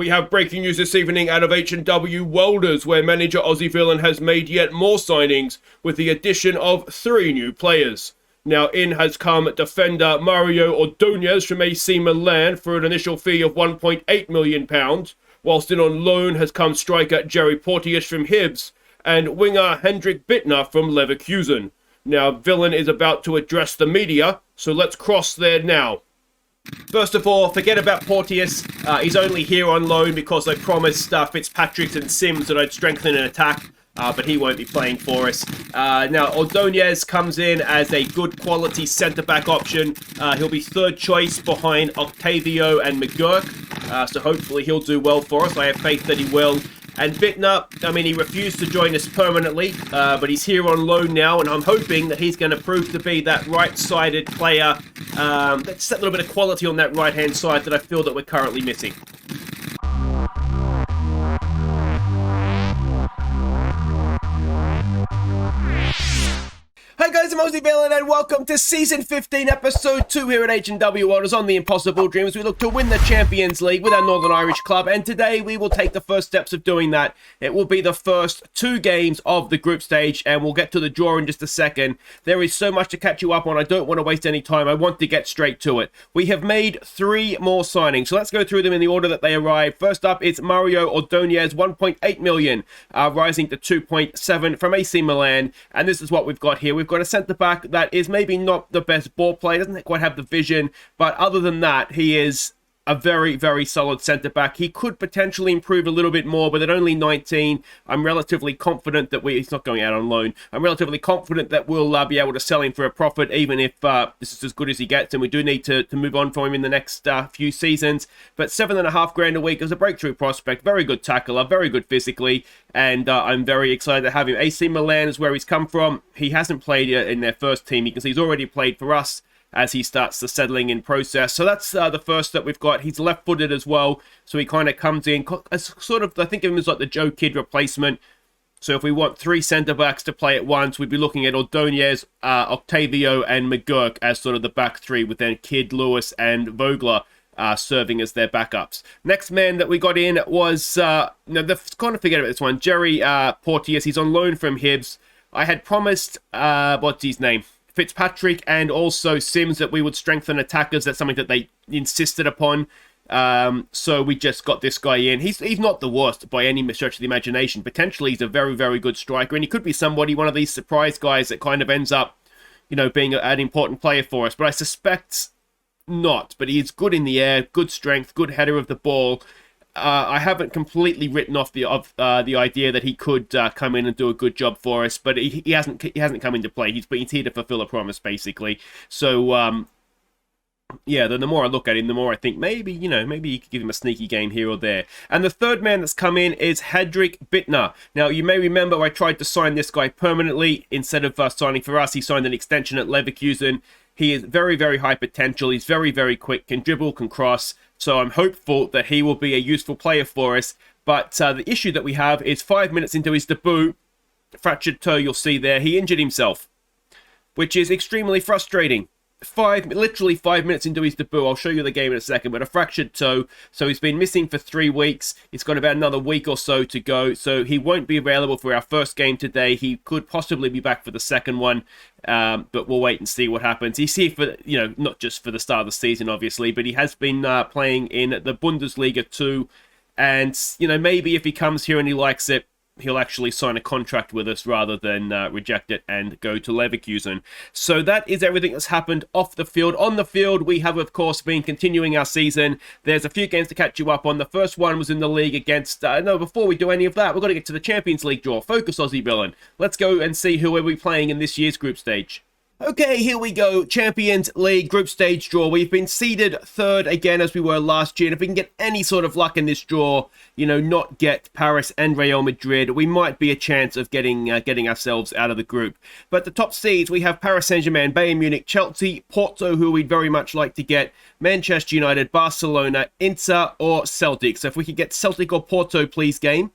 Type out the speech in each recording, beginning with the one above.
We have breaking news this evening out of H&W Welders, where manager Aussie Villain has made yet more signings with the addition of 3 new players. Now in has come defender Mario Ordonez from AC Milan for an initial fee of £1.8 million, whilst in on loan has come striker Jerry Porteous from Hibs and winger Hendrik Bittner from Leverkusen. Now Villain is about to address the media, so let's cross there now. First of all, forget about Porteous. He's only here on loan because I promised Fitzpatrick and Sims that I'd strengthen an attack, but he won't be playing for us. Now, Ordonez comes in as a good quality centre-back option. He'll be third choice behind Octavio and McGurk, so hopefully he'll do well for us. I have faith that he will. And Bittner, I mean, he refused to join us permanently, but he's here on loan now, and I'm hoping that he's going to prove to be that right-sided player, that's a little bit of quality on that right-hand side that I feel that we're currently missing. Hi guys, I'm Aussie Villain and welcome to Season 15, Episode 2 here at H&W Welders on the Impossible Dream as we look to win the Champions League with our Northern Irish club, and today we will take the first steps of doing that. It will be the first 2 games of the group stage and we'll get to the draw in just a second. There is so much to catch you up on, I don't want to waste any time, I want to get straight to it. We have made 3 more signings, so let's go through them in the order that they arrived. First up, it's Mario Ordonez, 1.8 million, rising to 2.7 from AC Milan, and this is what we've got here. We've got a centre-back that is maybe not the best ball player, doesn't quite have the vision, but other than that, he is a very, very solid centre-back. He could potentially improve a little bit more, but at only 19, I'm relatively confident that he's not going out on loan. I'm relatively confident that we'll be able to sell him for a profit, even if this is as good as he gets, and we do need to move on from him in the next few seasons. But $7.5 a week is a breakthrough prospect. Very good tackler, very good physically, and I'm very excited to have him. AC Milan is where he's come from. He hasn't played in their first team. You can see he's already played for us as he starts the settling in process. So that's the first that we've got. He's left-footed as well, so he kind of comes in as sort of, I think of him as like the Joe Kidd replacement. So if we want 3 centre-backs to play at once, we'd be looking at Ordonez, Octavio and McGurk as sort of the back 3, with then Kidd, Lewis and Vogler serving as their backups. Next man that we got in was, no, kind of forget about this one, Jerry Porteous. He's on loan from Hibs. I had promised, what's his name? Fitzpatrick and also Sims that we would strengthen attackers. That's something that they insisted upon. So we just got this guy in. He's not the worst by any stretch of the imagination. Potentially he's a very, very good striker, and he could be somebody, one of these surprise guys that kind of ends up, you know, being an important player for us. But I suspect not. But he is good in the air, good strength, good header of the ball. I haven't completely written off the idea that he could come in and do a good job for us, but he hasn't come into play. He's here to fulfill a promise, basically. So yeah, the more I look at him, the more I think maybe you could give him a sneaky game here or there. And the third man that's come in is Hendrik Bittner. Now, you may remember I tried to sign this guy permanently. Instead of signing for us, he signed an extension at Leverkusen. He is very, very high potential. He's very, very quick, can dribble, can cross. So I'm hopeful that he will be a useful player for us. But the issue that we have is 5 minutes into his debut, fractured toe you'll see there, he injured himself, which is extremely frustrating. Literally 5 minutes into his debut, I'll show you the game in a second, but a fractured toe. So he's been missing for 3 weeks. He's got about another week or so to go. So he won't be available for our first game today. He could possibly be back for the second one, but we'll wait and see what happens. He's here for, not just for the start of the season, obviously, but he has been playing in the Bundesliga too. And, maybe if he comes here and he likes it, he'll actually sign a contract with us rather than reject it and go to Leverkusen. So that is everything that's happened off the field. On the field, we have, of course, been continuing our season. There's a few games to catch you up on. The first one was in the league against... no, before we do any of that, we've got to get to the Champions League draw. Focus, Aussie Villain. Let's go and see who we'll be playing in this year's group stage. Okay, here we go. Champions League group stage draw. We've been seeded third again as we were last year. And if we can get any sort of luck in this draw, not get Paris and Real Madrid, we might be a chance of getting ourselves out of the group. But the top seeds, we have Paris Saint-Germain, Bayern Munich, Chelsea, Porto, who we'd very much like to get, Manchester United, Barcelona, Inter, or Celtic. So if we could get Celtic or Porto, please, game,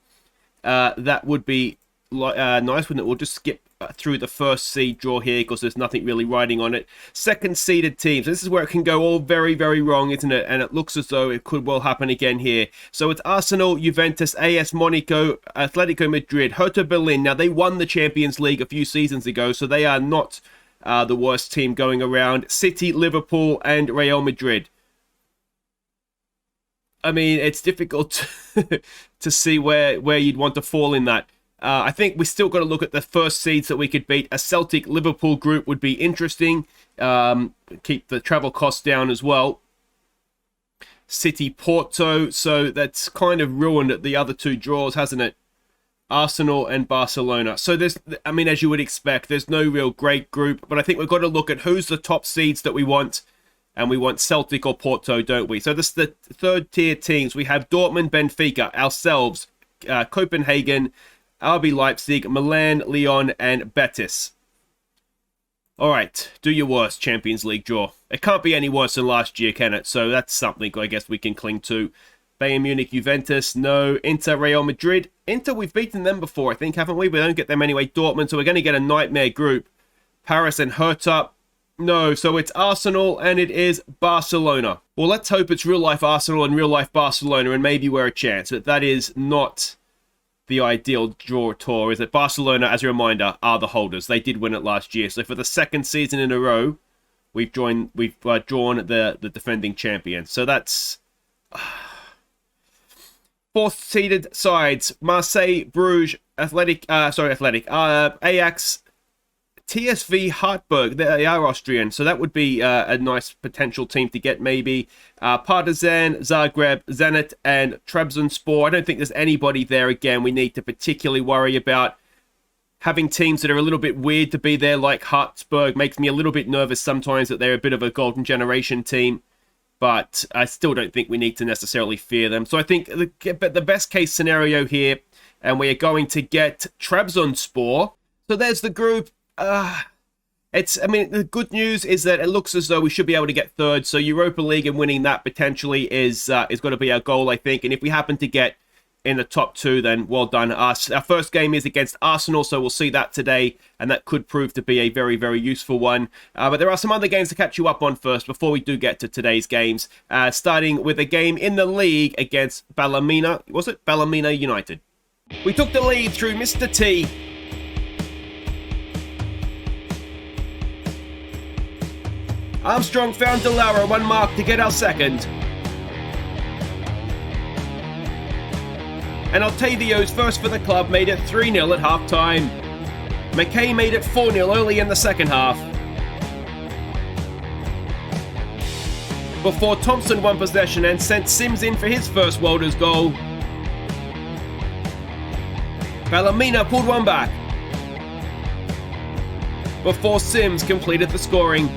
that would be nice, wouldn't it? We'll just skip through the first seed draw here because there's nothing really riding on it. Second seeded teams. This is where it can go all very, very wrong, isn't it? And it looks as though it could well happen again here. So it's Arsenal, Juventus, AS Monaco, Atletico Madrid, Hertha Berlin. Now, they won the Champions League a few seasons ago, so they are not the worst team going around. City, Liverpool, and Real Madrid. I mean, it's difficult to see where you'd want to fall in that. I think we still got to look at the first seeds that we could beat. A Celtic-Liverpool group would be interesting. Keep the travel costs down as well. City-Porto, so that's kind of ruined the other two draws, hasn't it? Arsenal and Barcelona. So there's, I mean, as you would expect, there's no real great group, but I think we've got to look at who's the top seeds that we want. And we want Celtic or Porto, don't we? So this is the third tier teams. We have Dortmund, Benfica, ourselves, Copenhagen, RB Leipzig, Milan, Lyon, and Betis. All right, do your worst, Champions League draw. It can't be any worse than last year, can it? So that's something I guess we can cling to. Bayern Munich, Juventus, no. Inter, Real Madrid. Inter, we've beaten them before, I think, haven't we? We don't get them anyway. Dortmund, so we're going to get a nightmare group. Paris and Hertha. No, so it's Arsenal and it is Barcelona. Well, let's hope it's real-life Arsenal and real-life Barcelona and maybe we're a chance. But that is not the ideal draw tour, is that Barcelona, as a reminder, are the holders. They did win it last year. So for the second season in a row, we've drawn the defending champion. So that's fourth seeded sides: Marseille, Bruges, Ajax, TSV Hartberg. They are Austrian, so that would be a nice potential team to get maybe. Partizan, Zagreb, Zenit, and Trabzonspor. I don't think there's anybody there again we need to particularly worry about. Having teams that are a little bit weird to be there, like Hartberg, makes me a little bit nervous sometimes that they're a bit of a golden generation team. But I still don't think we need to necessarily fear them. So I think the best case scenario here, and we are going to get Trabzonspor. So there's the group. I mean, the good news is that it looks as though we should be able to get third. So Europa League and winning that potentially is going to be our goal, I think. And if we happen to get in the top two, then well done us. Our first game is against Arsenal, so we'll see that today. And that could prove to be a very, very useful one. But there are some other games to catch you up on first before we do get to today's games. Starting with a game in the league against Ballymena. Was it? Ballymena United. We took the lead through Mr. T. Armstrong found Delara one mark to get our second. And Octavio's first for the club made it 3-0 at half-time. McKay made it 4-0 early in the second half. Before Thompson won possession and sent Sims in for his first Welders goal. Ballymena pulled one back. Before Sims completed the scoring.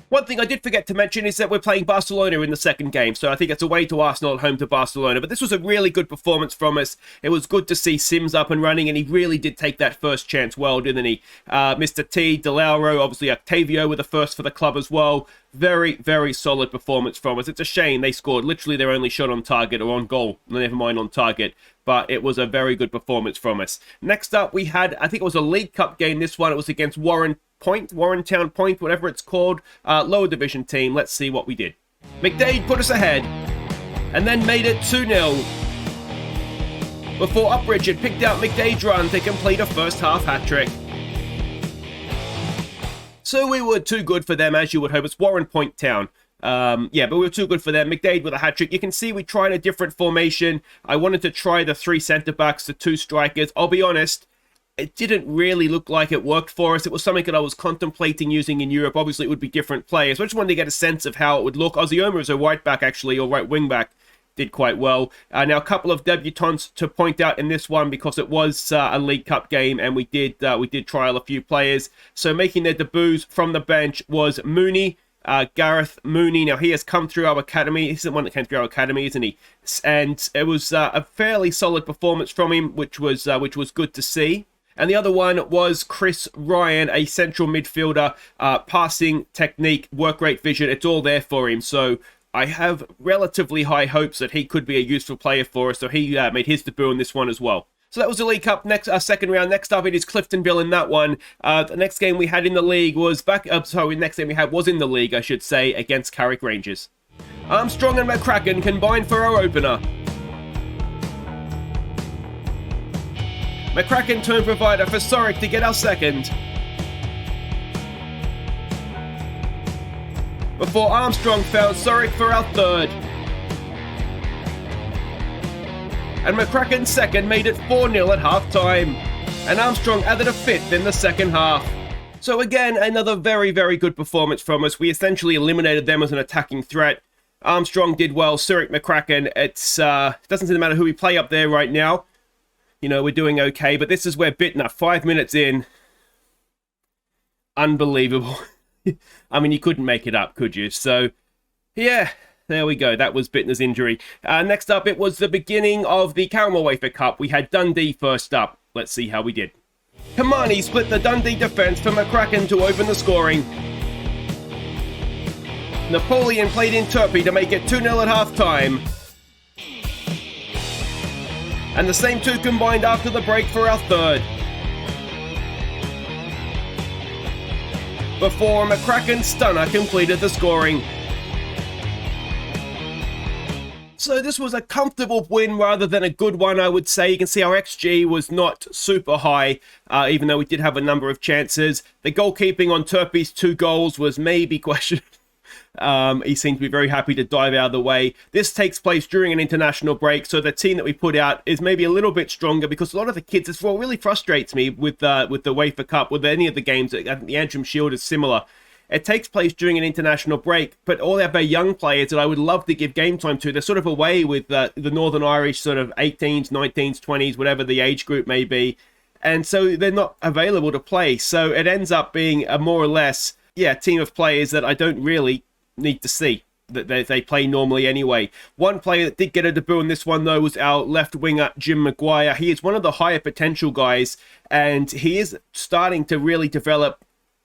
One thing I did forget to mention is that we're playing Barcelona in the second game, so I think it's away to Arsenal at home to Barcelona. But this was a really good performance from us. It was good to see Sims up and running, and he really did take that first chance well, didn't he? Mr. T, De Lauro, obviously Octavio with the first for the club as well. Very, very solid performance from us. It's a shame they scored literally their only shot on target or on goal, never mind on target. But it was a very good performance from us. Next up, we had, I think it was a League Cup game. This one, it was against Warrentown Point, whatever it's called. Lower division team. Let's see what we did. McDade put us ahead and then made it 2-0. Before Upridge had picked out McDade's run to complete a first half hat-trick. So we were too good for them, as you would hope. It's Warren Point Town. But we were too good for them. McDade with a hat-trick. You can see we tried a different formation. I wanted to try the 3 centre-backs, the 2 strikers. I'll be honest, it didn't really look like it worked for us. It was something that I was contemplating using in Europe. Obviously, it would be different players. I just wanted to get a sense of how it would look. Ozioma as a right back, actually, or right wing back, did quite well. Now, a couple of debutants to point out in this one because it was a League Cup game and we did trial a few players. So making their debuts from the bench was Mooney. Gareth Mooney. Now, he has come through our academy. He's the one that came through our academy, isn't he? And it was a fairly solid performance from him, which was good to see. And the other one was Chris Ryan, a central midfielder. Passing, technique, work rate, vision, it's all there for him. So I have relatively high hopes that he could be a useful player for us. So he made his debut in this one as well. So that was the League Cup second round. Next up, it is Cliftonville in that one. The next game we had in the league was next game we had was in the league, I should say, against Carrick Rangers. Armstrong and McCracken combined for our opener. McCracken turn provider for Sorek to get our second. Before Armstrong found Sorek for our third. And McCracken's second made it 4-0 at half-time. And Armstrong added a fifth in the second half. So again, another very, very good performance from us. We essentially eliminated them as an attacking threat. Armstrong did well. Surik, McCracken, it doesn't seem to matter who we play up there right now. You know, we're doing okay. But this is where Bittner, 5 minutes in. Unbelievable. I mean, you couldn't make it up, could you? So, yeah. There we go. That was Bittner's injury. Next up, it was the beginning of the Caramel Wafer Cup. We had Dundee first up. Let's see how we did. Kamani split the Dundee defense for McCracken to open the scoring. Napoleon played in Turpey to make it 2-0 at half-time. And the same two combined after the break for our third. Before McCracken's stunner completed the scoring. So this was a comfortable win rather than a good one, I would say. You can see our XG was not super high, even though we did have a number of chances. The goalkeeping on Turpey's 2 goals was maybe questionable. He seemed to be very happy to dive out of the way. This takes place during an international break, so the team that we put out is maybe a little bit stronger because a lot of the kids, this really frustrates me with the Wafer Cup, with any of the games. I think the Antrim Shield is similar. It takes place during an international break, but all of our young players that I would love to give game time to, they're sort of away with the Northern Irish sort of 18s, 19s, 20s, whatever the age group may be. And so they're not available to play. So it ends up being a more or less, team of players that I don't really need to see. That they play normally anyway. One player that did get a debut in this one, though, was our left winger, Jim Maguire. He is one of the higher potential guys, and he is starting to really develop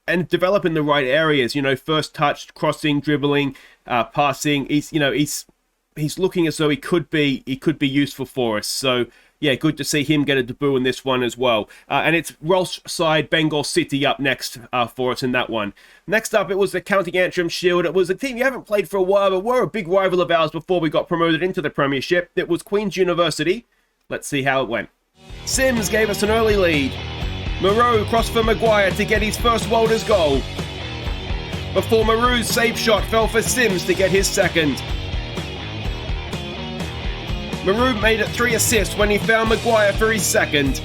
in the right areas, first touch, crossing, dribbling, passing. He's looking as though he could be useful for us. So yeah, good to see him get a debut in this one as well. And it's Welsh side Bengal City up next for us in that one. Next up, it was the County Antrim Shield. It was a team you haven't played for a while, but were a big rival of ours before we got promoted into the Premiership. It was Queen's University. Let's see how it went. Sims gave us an early lead. Moreau crossed for Maguire to get his first Welders goal. Before Moreau's save shot fell for Sims to get his second. Moreau made it 3 assists when he found Maguire for his second.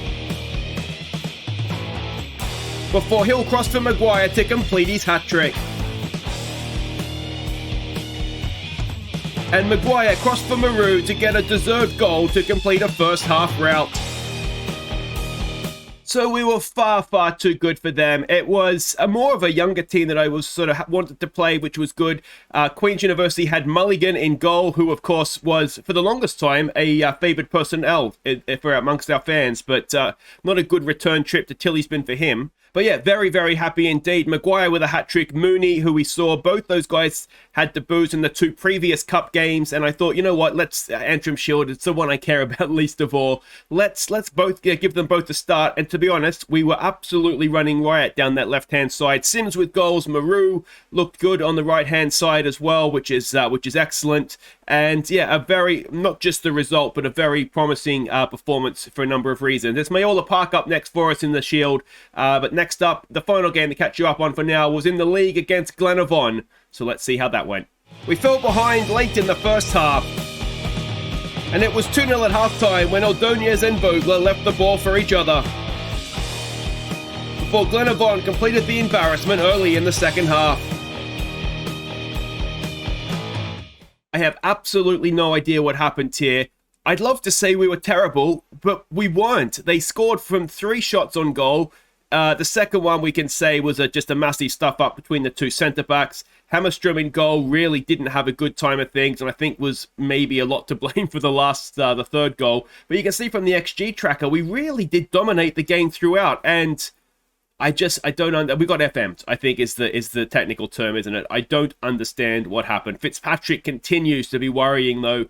Before Hill crossed for Maguire to complete his hat-trick. And Maguire crossed for Moreau to get a deserved goal to complete a first half rout. So we were far, far too good for them. It was more of a younger team that I was sort of wanted to play, which was good. Queen's University had Mulligan in goal, who of course was for the longest time a favoured personnel for amongst our fans, but not a good return trip to Tilly's been for him. But yeah, very, very happy indeed. Maguire with a hat-trick. Mooney, who we saw, both those guys had debuts in the 2 previous cup games. And I thought, you know what, let's Antrim Shield, it's the one I care about least of all. Let's both give them both a start. And to be honest, we were absolutely running riot down that left-hand side. Sims with goals. Maru looked good on the right-hand side as well, which is excellent. And yeah, a very, not just the result, but a very promising performance for a number of reasons. There's Mayola Park up next for us in the Shield. But next up, the final game to catch you up on for now was in the league against Glenavon. So let's see how that went. We fell behind late in the first half. And it was 2-0 at halftime when Ordonez and Vogler left the ball for each other. Before Glenavon completed the embarrassment early in the second half. I have absolutely no idea what happened here. I'd love to say we were terrible, but we weren't. They scored from 3 shots on goal. The second one we can say was just a massive stuff up between the 2 centre-backs. Hammerstrom in goal really didn't have a good time of things, and I think was maybe a lot to blame for the third goal. But you can see from the XG tracker, we really did dominate the game throughout, and we got FM'd, I think is the technical term, isn't it? I don't understand what happened. Fitzpatrick continues to be worrying, though.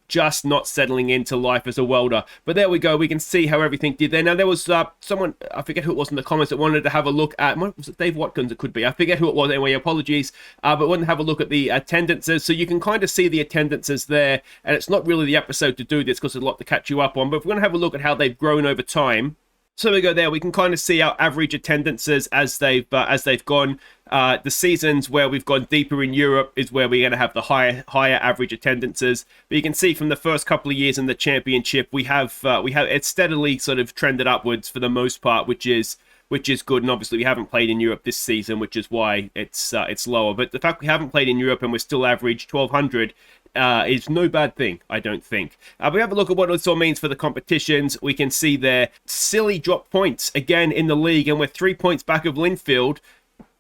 just not settling into life as a welder. But there we go. We can see how everything did there. Now, there was someone, I forget who it was in the comments, that wanted to have a look at, was it Dave Watkins? It could be. I forget who it was. Anyway, apologies. But wanted to have a look at the attendances. So you can kind of see the attendances there. And it's not really the episode to do this because there's a lot to catch you up on. But if we're going to have a look at how they've grown over time. So we go there. We can kind of see our average attendances as they've gone. The seasons where we've gone deeper in Europe is where we're going to have the higher average attendances. But you can see from the first couple of years in the championship, we have it's steadily sort of trended upwards for the most part, which is good. And obviously we haven't played in Europe this season, which is why it's lower. But the fact we haven't played in Europe and we're still average 1,200. Is no bad thing, I don't think. We have a look at what this all means for the competitions. We can see there silly drop points again in the league, and we're 3 points back of Linfield.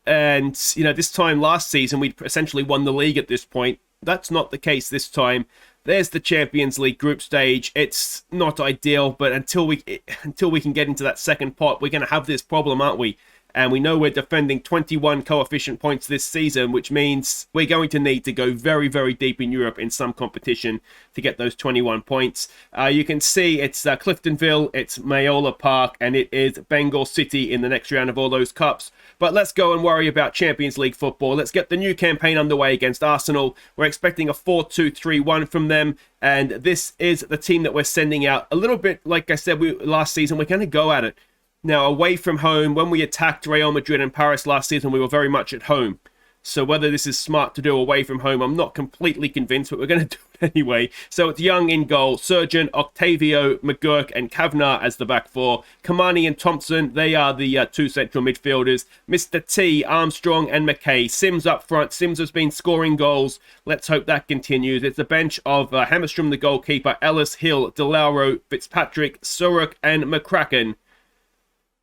And this time last season we essentially won the league at this point. That's not the case this time. There's the Champions League group stage. It's not ideal, but until we can get into that second pot, we're going to have this problem, aren't we? And we know we're defending 21 coefficient points this season, which means we're going to need to go very, very deep in Europe in some competition to get those 21 points. You can see it's Cliftonville, it's Mayola Park, and it is Bengal City in the next round of all those cups. But let's go and worry about Champions League football. Let's get the new campaign underway against Arsenal. We're expecting a 4-2-3-1 from them. And this is the team that we're sending out. A little bit, like I said, last season, we're going to go at it. Now, away from home, when we attacked Real Madrid and Paris last season, we were very much at home. So whether this is smart to do away from home, I'm not completely convinced, but we're going to do it anyway. So it's Young in goal, Surgeon, Octavio, McGurk, and Kavanagh as the back four. Kamani and Thompson, they are the two central midfielders. Mr. T, Armstrong, and McKay. Sims up front. Sims has been scoring goals. Let's hope that continues. It's a bench of Hammerstrom, the goalkeeper, Ellis, Hill, DeLauro, Fitzpatrick, Surrock, and McCracken.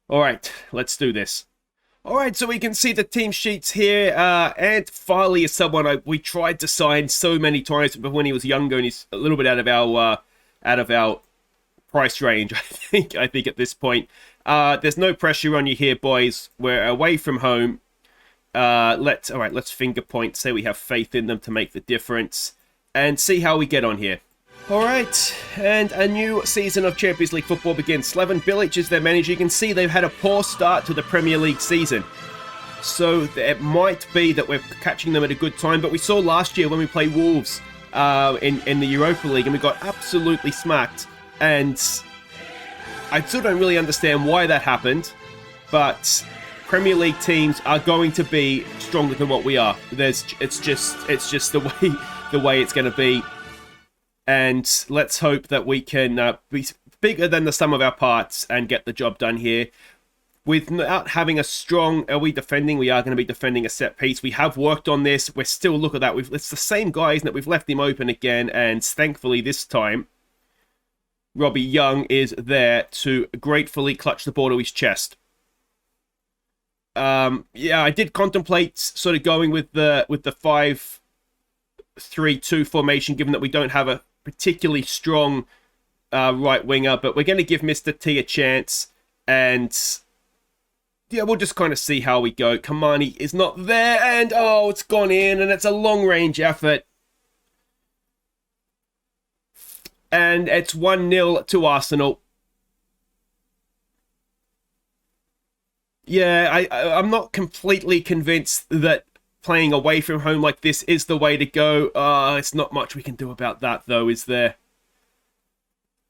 All right, let's do this. All right, so we can see the team sheets here. And Farley is someone we tried to sign so many times when he was younger, and he's a little bit out of our price range. I think at this point, there's no pressure on you here, boys. We're away from home. Let's finger point. Say we have faith in them to make the difference, and see how we get on here. Alright, and a new season of Champions League football begins. Slaven Bilic is their manager. You can see they've had a poor start to the Premier League season. So it might be that we're catching them at a good time, but we saw last year when we played Wolves in the Europa League, and we got absolutely smacked. And I still don't really understand why that happened, but Premier League teams are going to be stronger than what we are. It's just the way it's going to be. And let's hope that we can be bigger than the sum of our parts and get the job done here. Without having a strong, are we defending? We are going to be defending a set piece. We have worked on this. We're still, look at that. It's the same guy, isn't it? We've left him open again. And thankfully this time, Robbie Young is there to gratefully clutch the ball to his chest. Yeah, I did contemplate sort of going with the 5-3-2 formation, given that we don't have a particularly strong right winger, but we're going to give Mr. T a chance, and yeah, we'll just kind of see how we go. Kamani is not there, and oh, it's gone in, and it's a long-range effort. And it's 1-0 to Arsenal. Yeah, I'm not completely convinced that playing away from home like this is the way to go. It's not much we can do about that, though, is there?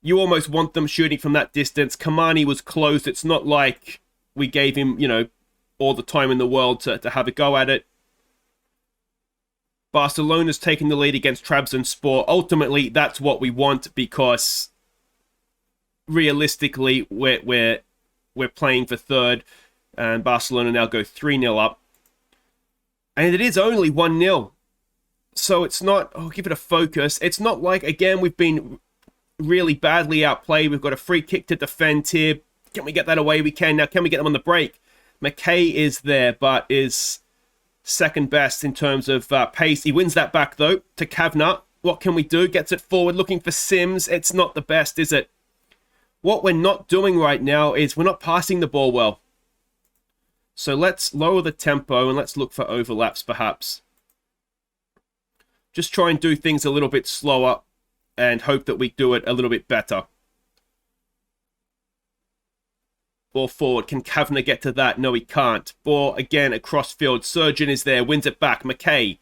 You almost want them shooting from that distance. Kamani was close. It's not like we gave him, all the time in the world to have a go at it. Barcelona's taking the lead against Trabzonspor. Ultimately, that's what we want, because realistically, we're playing for third, and Barcelona now go 3-0 up. And it is only 1-0. So it's not, give it a focus. It's not like, again, we've been really badly outplayed. We've got a free kick to defend here. Can we get that away? We can. Now, can we get them on the break? McKay is there, but is second best in terms of pace. He wins that back, though, to Kavanagh. What can we do? Gets it forward, looking for Sims. It's not the best, is it? What we're not doing right now is we're not passing the ball well. So let's lower the tempo and let's look for overlaps, perhaps. Just try and do things a little bit slower. and hope that we do it a little bit better. Ball forward. Can Kavanagh get to that? No, he can't. Ball again across field. Surgeon is there. Wins it back. McKay.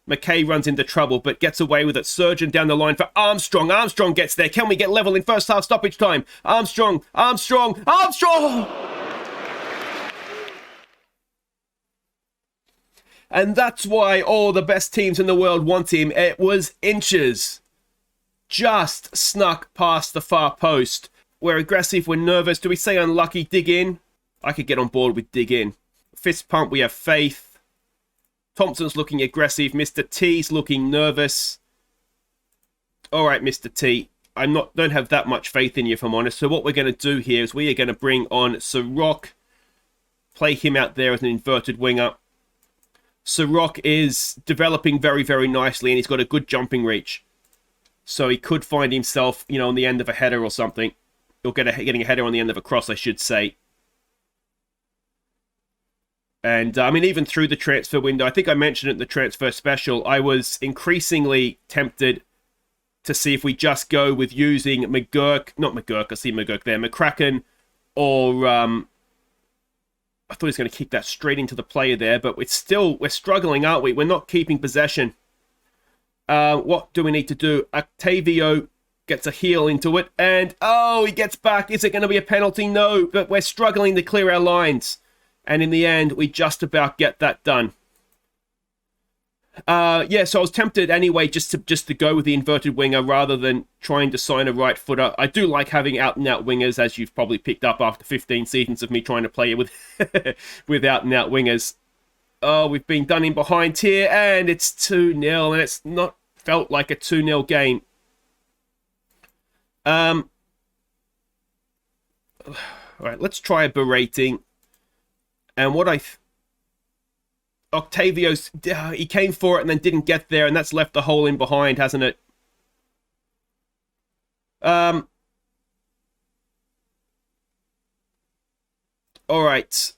McKay runs into trouble, but gets away with it. Surgeon down the line for Armstrong. Armstrong gets there. Can we get level in first half stoppage time? Armstrong. Armstrong. Armstrong! And that's why all the best teams in the world want him. It was inches. Just snuck past the far post. We're aggressive, we're nervous. Do we say unlucky, dig in? I could get on board with dig in. Fist pump, we have faith. Thompson's looking aggressive. Mr. T's looking nervous. All right, Mr. T. Don't have that much faith in you, if I'm honest. So what we're going to do here is we are going to bring on Sir Rock. Play him out there as an inverted winger. Sir Rock is developing very, very nicely, and he's got a good jumping reach. So he could find himself, you know, on the end of a header or something. Or getting a header on the end of a cross, I should say. And, I mean, even through the transfer window, I think I mentioned it in the transfer special, I was increasingly tempted to see if we just go with using McGurk, not McGurk, I see McGurk there, McCracken, or, I thought he was going to kick that straight into the player there, but we're struggling, aren't we? We're not keeping possession. What do we need to do? Octavio gets a heel into it, and, oh, he gets back. Is it going to be a penalty? No, but we're struggling to clear our lines. And in the end, we just about get that done. Yeah, so I was tempted anyway just to go with the inverted winger rather than trying to sign a right footer. I do like having out-and-out wingers, as you've probably picked up after 15 seasons of me trying to play with, with out-and-out wingers. Oh, we've been done in behind here, and it's 2-0, and it's not felt like a 2-0 game. All right, let's try a berating. And what Octavio's, he came for it and then didn't get there, and that's left the hole in behind, hasn't it? All right,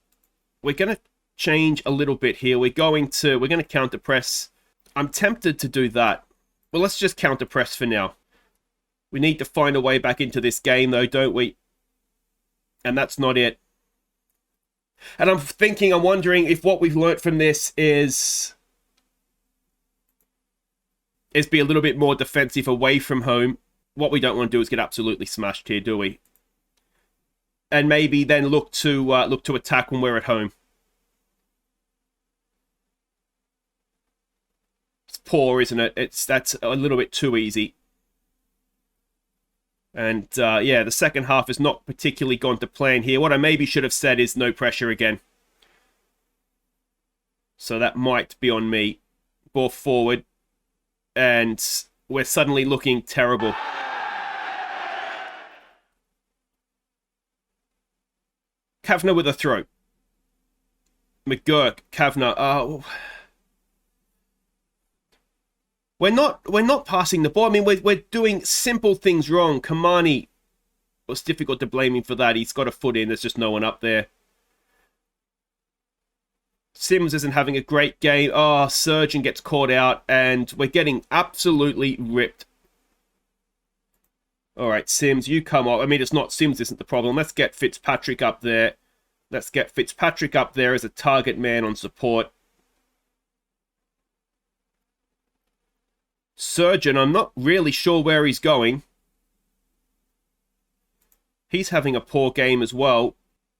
we're going to change a little bit here. We're going to counter press. I'm tempted to do that. Well, let's just counter press for now. We need to find a way back into this game, though, don't we? And that's not it. And I'm wondering if what we've learnt from this is be a little bit more defensive away from home. What we don't want to do is get absolutely smashed here, do we? And maybe then look to attack when we're at home. It's poor, isn't it? That's a little bit too easy. And, yeah, the second half has not particularly gone to plan here. What I maybe should have said is no pressure again. So that might be on me. Ball forward. And we're suddenly looking terrible. Kavanagh with a throw. McGurk, Kavanagh. Oh. We're not passing the ball. I mean, we're doing simple things wrong. Kamani, it's difficult to blame him for that. He's got a foot in. There's just no one up there. Sims isn't having a great game. Oh, Surgeon gets caught out, and we're getting absolutely ripped. All right, Sims, you come up. I mean, it's not Sims isn't the problem. Let's get Fitzpatrick up there. Let's get Fitzpatrick up there as a target man on support. Surgeon, I'm not really sure where he's going. He's having a poor game as well.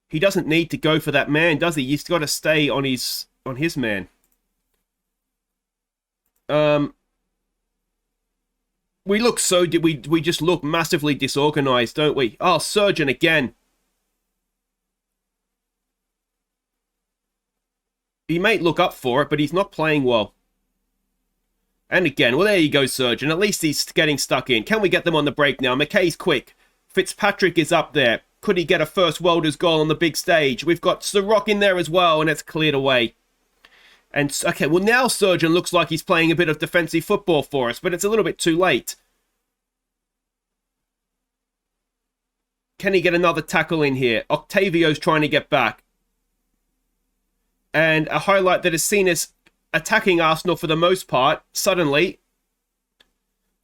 He doesn't need to go for that man, does he? He's got to stay on his man. We look we just look massively disorganized, don't we? Oh, Surgeon again. He may look up for it, but he's not playing well. And again, well, there you go, Surgeon. At least he's getting stuck in. Can we get them on the break now? McKay's quick. Fitzpatrick is up there. Could he get a first Welders goal on the big stage? We've got Sir Rock in there as well, and it's cleared away. And, okay, well, now Surgeon looks like he's playing a bit of defensive football for us, but it's a little bit too late. Can he get another tackle in here? Octavio's trying to get back. And a highlight that has seen us attacking Arsenal for the most part, suddenly.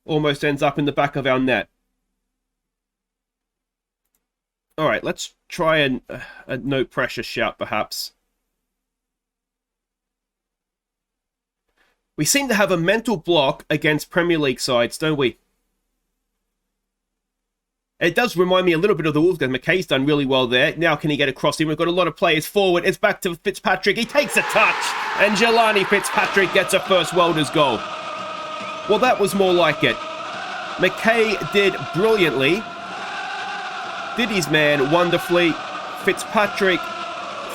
Almost ends up in the back of our net. All right, let's try a no pressure shout, perhaps. We seem to have a mental block against Premier League sides, don't we? It does remind me a little bit of the Wolves game. McKay's done really well there. Now can he get across him? We've got a lot of players forward. It's back to Fitzpatrick. He takes a touch. And Jelani Fitzpatrick gets a first Welders goal. Well, that was more like it. McKay did brilliantly. Did his man wonderfully. Fitzpatrick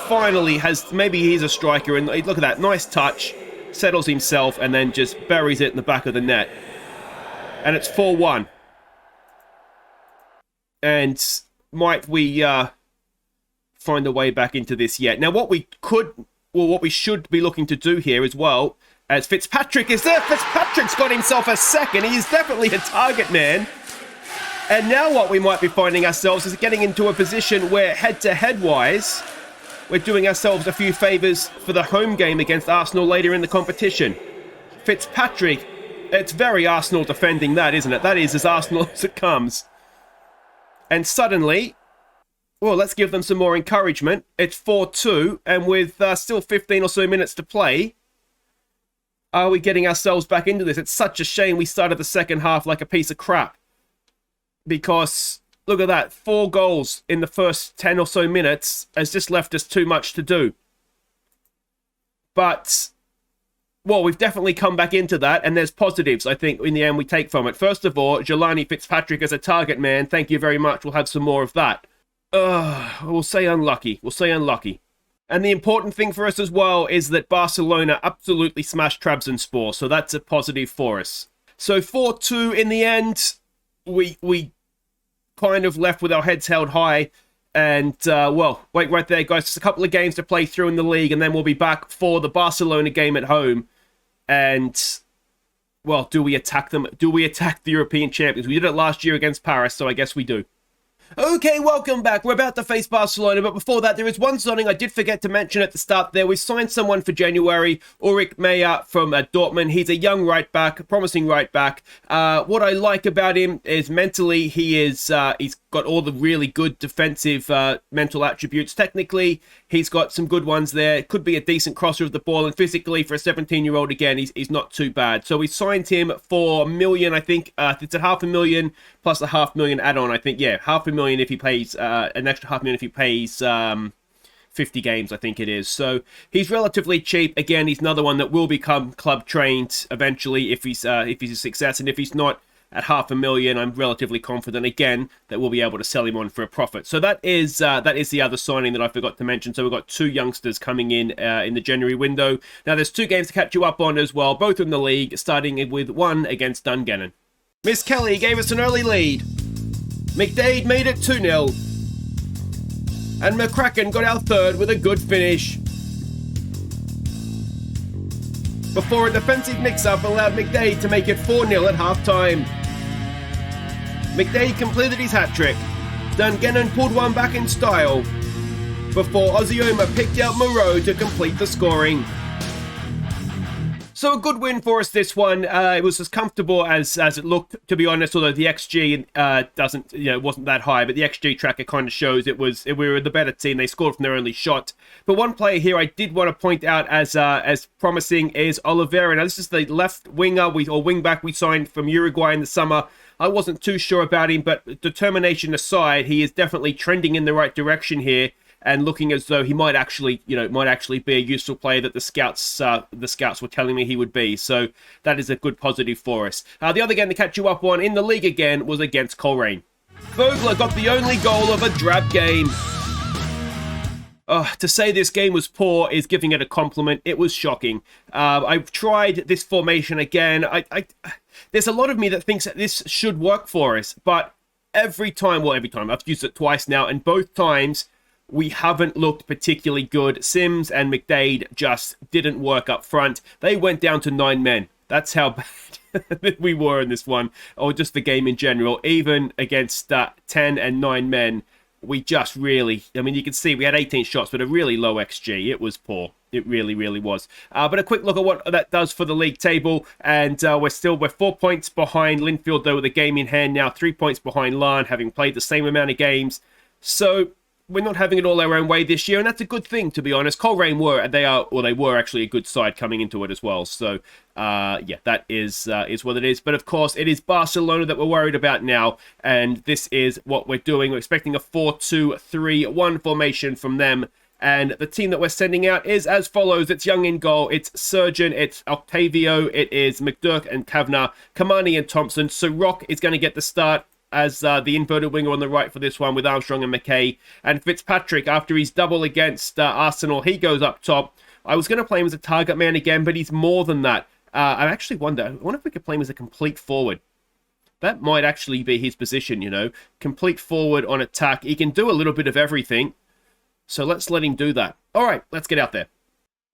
finally has... Maybe he's a striker. And look at that. Nice touch. Settles himself and then just buries it in the back of the net. And it's 4-1. And might we find a way back into this yet? Now, what we should be looking to do here as well, as Fitzpatrick is there. Fitzpatrick's got himself a second. He is definitely a target man. And now what we might be finding ourselves is getting into a position where head-to-head wise, we're doing ourselves a few favours for the home game against Arsenal later in the competition. Fitzpatrick, it's very Arsenal defending that, isn't it? That is as Arsenal as it comes. And suddenly, well, let's give them some more encouragement. It's 4-2, and with still 15 or so minutes to play, are we getting ourselves back into this? It's such a shame we started the second half like a piece of crap. Because, look at that, 4 goals in the first 10 or so minutes has just left us too much to do. But... well, we've definitely come back into that, and there's positives, I think, in the end we take from it. First of all, Jelani Fitzpatrick as a target man, thank you very much. We'll have some more of that. We'll say unlucky. We'll say unlucky. And the important thing for us as well is that Barcelona absolutely smashed Trabzonspor, so that's a positive for us. So 4-2 in the end, we kind of left with our heads held high. And, well, wait right there, guys. Just a couple of games to play through in the league, and then we'll be back for the Barcelona game at home. And, well, do we attack them? Do we attack the European champions? We did it last year against Paris, so I guess we do. Okay, welcome back. We're about to face Barcelona, but before that, there is one signing I did forget to mention at the start there. We signed someone for January, Ulrich Meyer from Dortmund. He's a young right back, a promising right back. What I like about him is mentally, he's got all the really good defensive mental attributes. Technically, he's got some good ones there. Could be a decent crosser of the ball, and physically, for a 17-year-old, again, he's not too bad. So we signed him for $1 million, I think. It's a $500,000 plus a $500,000 add-on, I think. Yeah, $500,000 if he pays, an extra $500,000 if he pays 50 games, I think it is. So he's relatively cheap. Again, he's another one that will become club trained eventually if he's a success, and if he's not at $500,000, I'm relatively confident again that we'll be able to sell him on for a profit. So that is the other signing that I forgot to mention. So we've got 2 youngsters coming in the January window. Now there's 2 games to catch you up on as well, both in the league, starting with one against Dungannon. Miss Kelly gave us an early lead. McDade made it 2-0. And McCracken got our third with a good finish. Before a defensive mix-up allowed McDade to make it 4-0 at half-time. McDade completed his hat-trick. Dungannon pulled one back in style before Ozioma picked out Moreau to complete the scoring. So a good win for us, this one. It was as comfortable as it looked, to be honest, although the XG wasn't that high, but the XG tracker kind of shows we were the better team. They scored from their only shot. But one player here I did want to point out as promising is Oliveira. Now, this is the left winger or wing back we signed from Uruguay in the summer. I wasn't too sure about him, but determination aside, he is definitely trending in the right direction here, and looking as though he might actually be a useful player that the scouts were telling me he would be. So that is a good positive for us. The other game to catch you up on in the league again was against Coleraine. Vogler got the only goal of a drab game. To say this game was poor is giving it a compliment. It was shocking. I've tried this formation again. There's a lot of me that thinks that this should work for us, but every time, I've used it twice now, and both times we haven't looked particularly good. Sims and McDade just didn't work up front. They went down to 9 men. That's how bad we were in this one, or just the game in general. Even against 10 and 9 men, we just really, I mean, you can see we had 18 shots, but a really low XG. It was poor. It really, really was. But a quick look at what that does for the league table. And we're 4 points behind Linfield, though, with a game in hand now. 3 points behind Larne, having played the same amount of games. So we're not having it all our own way this year, and that's a good thing, to be honest. Coleraine they were actually a good side coming into it as well. So, yeah, that is what it is. But, of course, it is Barcelona that we're worried about now, and this is what we're doing. We're expecting a 4-2-3-1 formation from them, and the team that we're sending out is as follows. It's Young in goal, it's Surgeon, it's Octavio, it is McDurk and Kavanagh, Kamani and Thompson. So Rock is going to get the start as the inverted winger on the right for this one with Armstrong and McKay. And Fitzpatrick, after his double against Arsenal, he goes up top. I was going to play him as a target man again, but he's more than that. I actually wonder if we could play him as a complete forward. That might actually be his position, you know. Complete forward on attack. He can do a little bit of everything. So let's let him do that. All right, let's get out there.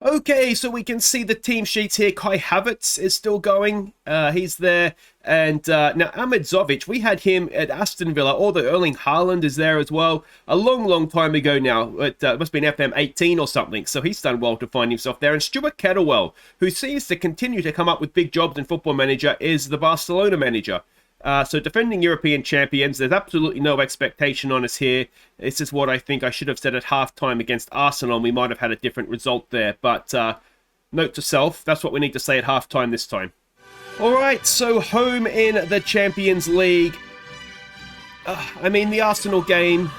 Okay, so we can see the team sheets here. Kai Havertz is still going. He's there. And now Ahmed Zovic, we had him at Aston Villa. Although Erling Haaland is there as well. A long, long time ago now. It must be an FM18 or something. So he's done well to find himself there. And Stuart Kettlewell, who seems to continue to come up with big jobs in Football Manager, is the Barcelona manager. So defending European champions, there's absolutely no expectation on us here. This is what I think I should have said at halftime against Arsenal, and we might have had a different result there. But note to self, that's what we need to say at halftime this time. All right, so home in the Champions League. I mean, the Arsenal game,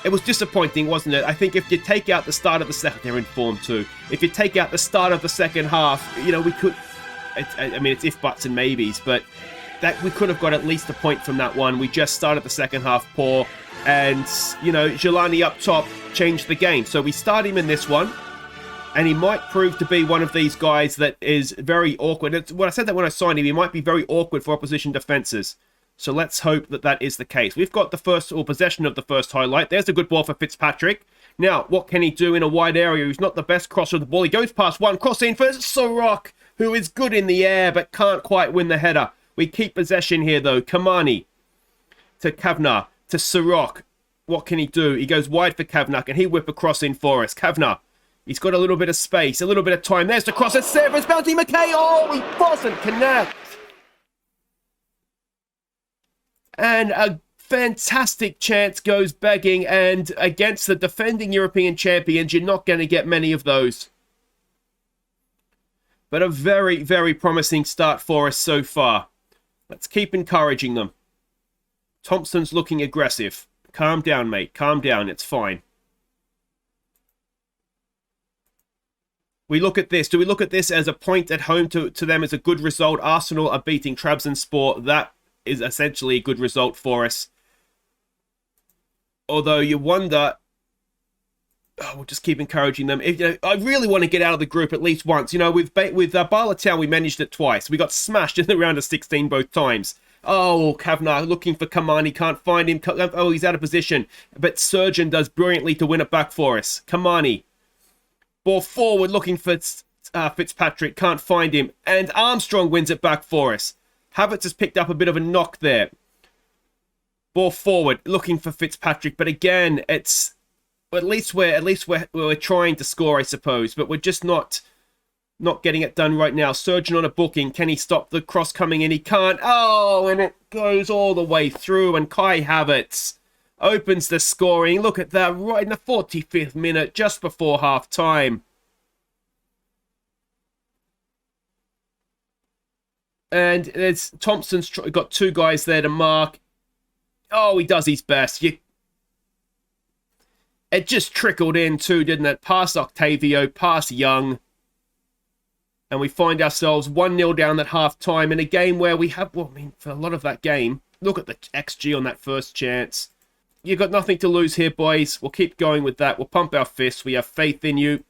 it was disappointing, wasn't it? I think if you take out the start of the second, they're in form too. If you take out the start of the second half, you know, we could... I mean, it's if, buts, and maybes, but that we could have got at least a point from that one. We just started the second half poor, and, you know, Jelani up top changed the game. So we start him in this one, and he might prove to be one of these guys that is very awkward. I said that when I signed him, he might be very awkward for opposition defenses. So let's hope that that is the case. We've got the first, or possession of the first highlight. There's a good ball for Fitzpatrick. Now, what can he do in a wide area? He's not the best crosser of the ball. He goes past one, cross in for Sorok, who is good in the air but can't quite win the header. We keep possession here, though. Kamani to Kavanagh to Sorok. What can he do? He goes wide for Kavanagh, and he whip a cross in for us. Kavanagh, he's got a little bit of space, a little bit of time. There's the cross. It's there for Bounty McKay. Oh, he doesn't connect. And a fantastic chance goes begging, and against the defending European champions, you're not going to get many of those. But a very, very promising start for us so far. Let's keep encouraging them. Thompson's looking aggressive. Calm down, mate. Calm down. It's fine. We look at this. Do we look at this as a point at home to them as a good result? Arsenal are beating Trabzonspor. That is essentially a good result for us. Although you wonder... we'll just keep encouraging them. I really want to get out of the group at least once. You know, with Barlatown, we managed it twice. We got smashed in the round of 16 both times. Oh, Kavanagh looking for Kamani. Can't find him. Oh, he's out of position. But Surgeon does brilliantly to win it back for us. Kamani. Ball forward looking for Fitzpatrick. Can't find him. And Armstrong wins it back for us. Havertz has picked up a bit of a knock there. Ball forward looking for Fitzpatrick. But again, it's... At least we're trying to score, I suppose, but we're just not getting it done right now. Surgeon on a booking. Can he stop the cross coming in? He can't. Oh, and it goes all the way through, and Kai Havertz opens the scoring. Look at that, right in the 45th minute, just before half-time. And there's Thompson's got two guys there to mark. Oh, he does his best. It just trickled in too, didn't it? Past Octavio, past Young. And we find ourselves 1-0 down at half-time in a game where we have, well, I mean, for a lot of that game, look at the XG on that first chance. You've got nothing to lose here, boys. We'll keep going with that. We'll pump our fists. We have faith in you.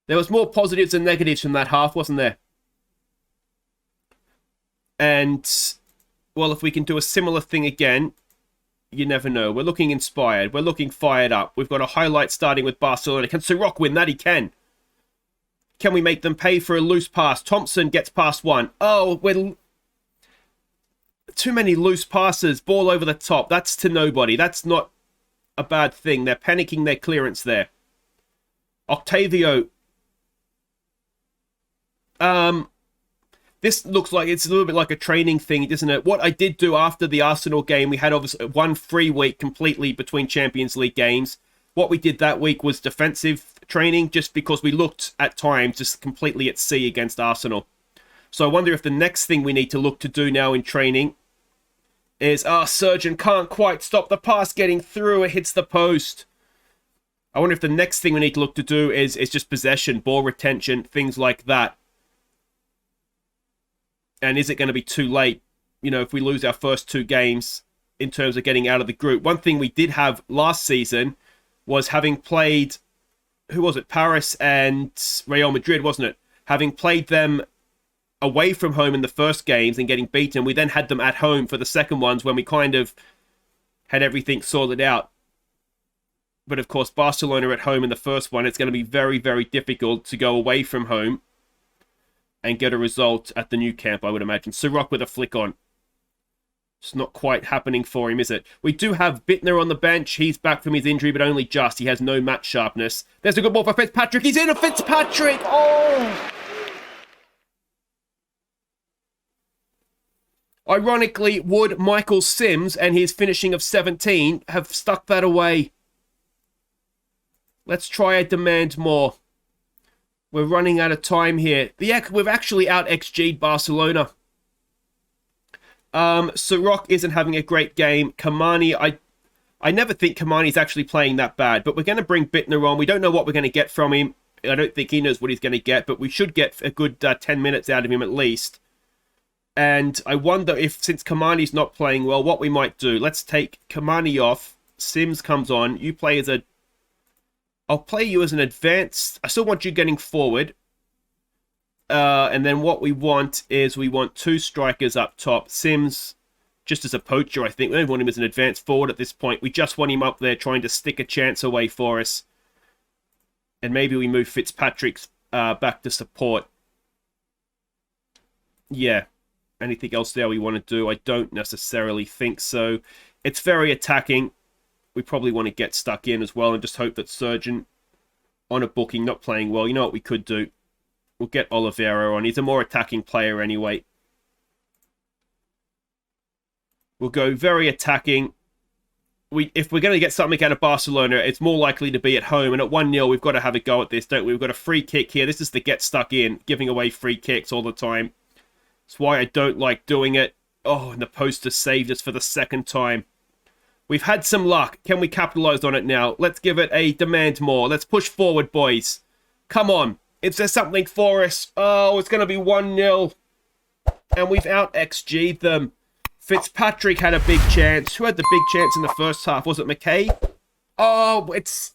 There was more positives than negatives from that half, wasn't there? And, well, if we can do a similar thing again... You never know. We're looking inspired. We're looking fired up. We've got a highlight starting with Barcelona. Can Sorok win? That he can. Can we make them pay for a loose pass? Thompson gets past one. Oh, too many loose passes, ball over the top. That's to nobody. That's not a bad thing. They're panicking their clearance there. Octavio. This looks like it's a little bit like a training thing, doesn't it? What I did do after the Arsenal game, we had obviously one free week completely between Champions League games. What we did that week was defensive training, just because we looked at times just completely at sea against Arsenal. So I wonder if the next thing we need to look to do now in training is, Surgeon can't quite stop the pass getting through. It hits the post. I wonder if the next thing we need to look to do is just possession, ball retention, things like that. And is it going to be too late, if we lose our first 2 games in terms of getting out of the group? One thing we did have last season was having played, who was it? Paris and Real Madrid, wasn't it? Having played them away from home in the first games and getting beaten, we then had them at home for the second ones when we kind of had everything sorted out. But of course, Barcelona at home in the first one, it's going to be very, very difficult to go away from home and get a result at the new camp, I would imagine. Sirrock with a flick on. It's not quite happening for him, is it? We do have Bittner on the bench. He's back from his injury, but only just. He has no match sharpness. There's a good ball for Fitzpatrick. He's in, a Fitzpatrick! Oh! Ironically, would Michael Sims and his finishing of 17 have stuck that away? Let's try a demand more. We're running out of time here. We've actually out-XG'd Barcelona. Sirrock isn't having a great game. Kamani, I never think Kamani's actually playing that bad, but we're going to bring Bittner on. We don't know what we're going to get from him. I don't think he knows what he's going to get, but we should get a good 10 minutes out of him at least. And I wonder if, since Kamani's not playing well, what we might do. Let's take Kamani off. Sims comes on. You play as a... I'll play you as an advanced... I still want you getting forward. And then what we want is we want 2 strikers up top. Sims, just as a poacher, I think. We don't want him as an advanced forward at this point. We just want him up there trying to stick a chance away for us. And maybe we move Fitzpatrick's back to support. Yeah. Anything else there we want to do? I don't necessarily think so. It's very attacking. We probably want to get stuck in as well and just hope that Surgeon on a booking, not playing well. You know what we could do? We'll get Oliveira on. He's a more attacking player anyway. We'll go very attacking. If we're going to get something out of Barcelona, it's more likely to be at home. And at 1-0, we've got to have a go at this, don't we? We've got a free kick here. This is the get stuck in, giving away free kicks all the time. That's why I don't like doing it. Oh, and the poster saved us for the second time. We've had some luck. Can we capitalize on it now? Let's give it a demand more. Let's push forward, boys. Come on. Is there something for us? Oh, it's going to be 1-0. And we've out-XG'd them. Fitzpatrick had a big chance. Who had the big chance in the first half? Was it McKay? Oh, it's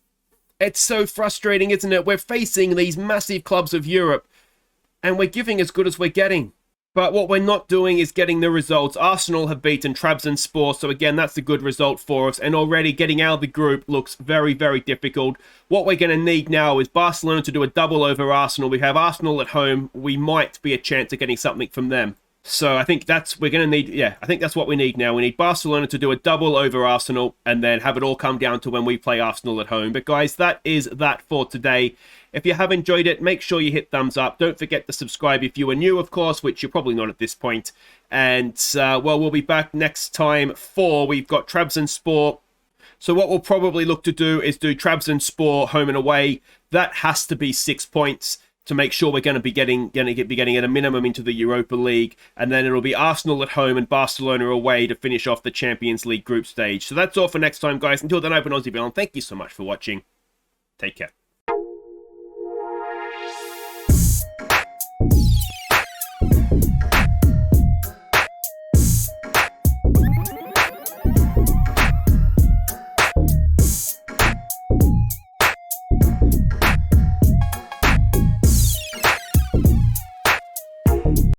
so frustrating, isn't it? We're facing these massive clubs of Europe, and we're giving as good as we're getting. But what we're not doing is getting the results. Arsenal have beaten Trabzonspor, so again, that's a good result for us. And already getting out of the group looks very, very difficult. What we're going to need now is Barcelona to do a double over Arsenal. We have Arsenal at home. We might be a chance of getting something from them. So I think that's what we need now. We need Barcelona to do a double over Arsenal and then have it all come down to when we play Arsenal at home. But guys, that is that for today. If you have enjoyed it, make sure you hit thumbs up. Don't forget to subscribe if you are new, of course, which you're probably not at this point. And, we'll be back next time we've got Trabzonspor. So what we'll probably look to do is do Trabzonspor home and away. That has to be 6 points to make sure we're going to be getting at a minimum into the Europa League. And then it'll be Arsenal at home and Barcelona away to finish off the Champions League group stage. So that's all for next time, guys. Until then, I've been Aussie Bill, and thank you so much for watching. Take care.